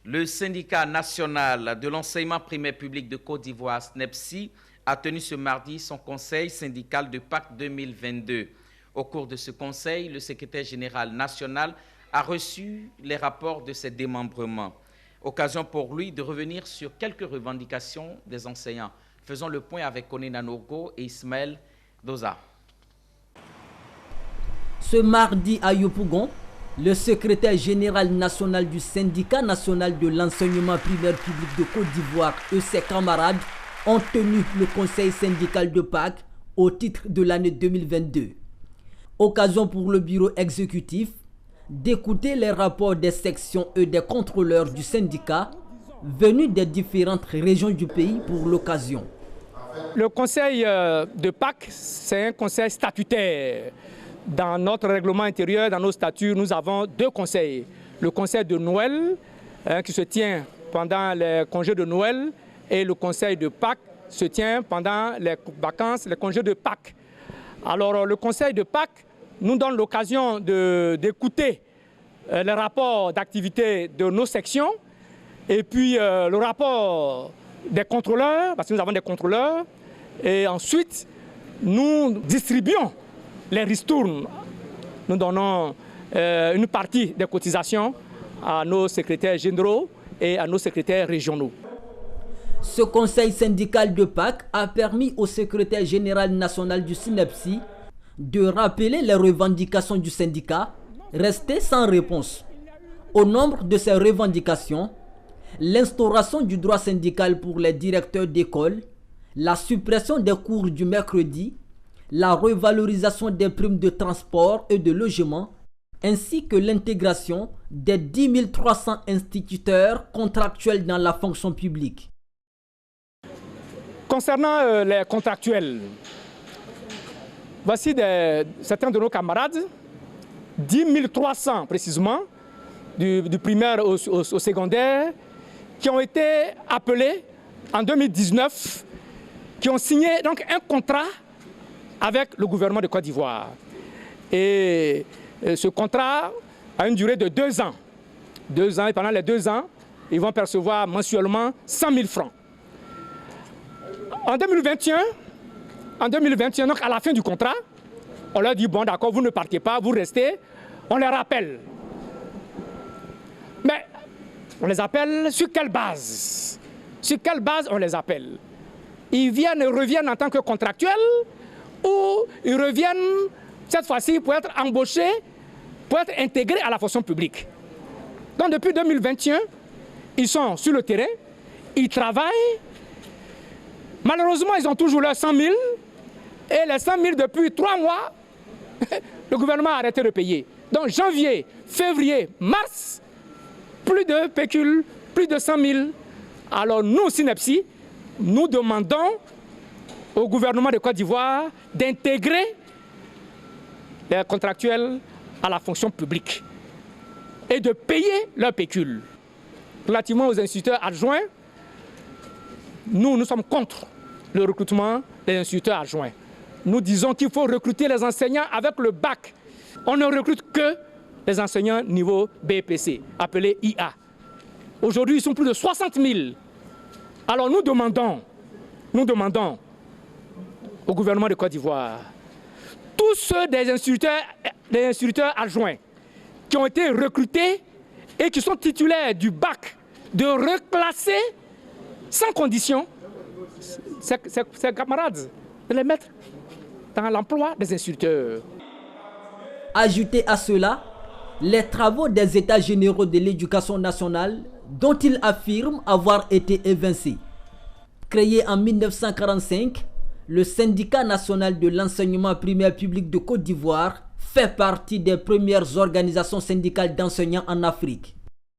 Le syndicat national de l'enseignement primaire public de Côte d'Ivoire, SNEPSI, a tenu ce mardi son conseil syndical de Pâques 2022. Au cours de ce conseil, le secrétaire général national a reçu les rapports de ses démembrements. Occasion pour lui de revenir sur quelques revendications des enseignants. Faisons le point avec Konina Nogo et Ismaël Doza. Ce mardi à Yopougon, le secrétaire général national du syndicat national de l'enseignement primaire public de Côte d'Ivoire et ses camarades ont tenu le conseil syndical de Pâques au titre de l'année 2022. Occasion pour le bureau exécutif d'écouter les rapports des sections et des contrôleurs du syndicat venus des différentes régions du pays pour l'occasion. Le conseil de Pâques, c'est un conseil statutaire. Dans notre règlement intérieur, dans nos statuts, nous avons deux conseils. Le conseil de Noël, qui se tient pendant les congés de Noël, et le conseil de Pâques se tient pendant les vacances, les congés de Pâques. Alors, le conseil de Pâques nous donne l'occasion d'écouter les rapports d'activité de nos sections et puis le rapport des contrôleurs, parce que nous avons des contrôleurs, et ensuite, nous distribuons les ristournes. Nous donnons une partie des cotisations à nos secrétaires généraux et à nos secrétaires régionaux. Ce conseil syndical de Pâques a permis au secrétaire général national du SNEPSI de rappeler les revendications du syndicat restées sans réponse. Au nombre de ces revendications, l'instauration du droit syndical pour les directeurs d'école, la suppression des cours du mercredi, la revalorisation des primes de transport et de logement, ainsi que l'intégration des 10 300 instituteurs contractuels dans la fonction publique. Concernant les contractuels, voici certains de nos camarades, 10 300 précisément, du primaire au secondaire, qui ont été appelés en 2019, qui ont signé donc un contrat avec le gouvernement de Côte d'Ivoire. Et ce contrat a une durée de 2 ans. 2 ans, et pendant les 2 ans, ils vont percevoir mensuellement 100 000 francs. En 2021, donc à la fin du contrat, on leur dit, bon d'accord, vous ne partez pas, vous restez, on les rappelle. Mais on les appelle sur quelle base? Sur quelle base on les appelle? Ils viennent et reviennent en tant que contractuels ou ils reviennent cette fois-ci pour être embauchés, pour être intégrés à la fonction publique. Donc depuis 2021, ils sont sur le terrain, ils travaillent. Malheureusement, ils ont toujours leurs 100 000 et les 100 000 depuis 3 mois, le gouvernement a arrêté de payer. Donc janvier, février, mars, plus de pécule, plus de 100 000. Alors nous, SNEPSI, nous demandons au gouvernement de Côte d'Ivoire d'intégrer les contractuels à la fonction publique et de payer leur pécule. Relativement aux instituteurs adjoints, nous sommes contre le recrutement des instituteurs adjoints. Nous disons qu'il faut recruter les enseignants avec le bac. On ne recrute que les enseignants niveau BPC, appelés IA. Aujourd'hui, ils sont plus de 60 000. Alors nous demandons au gouvernement de Côte d'Ivoire, tous ceux des instituteurs adjoints qui ont été recrutés et qui sont titulaires du bac, de reclasser sans condition ces camarades, de les mettre dans l'emploi des instituteurs. Ajoutez à cela les travaux des États généraux de l'éducation nationale dont il affirme avoir été évincés. Créé en 1945, le syndicat national de l'enseignement primaire public de Côte d'Ivoire fait partie des premières organisations syndicales d'enseignants en Afrique.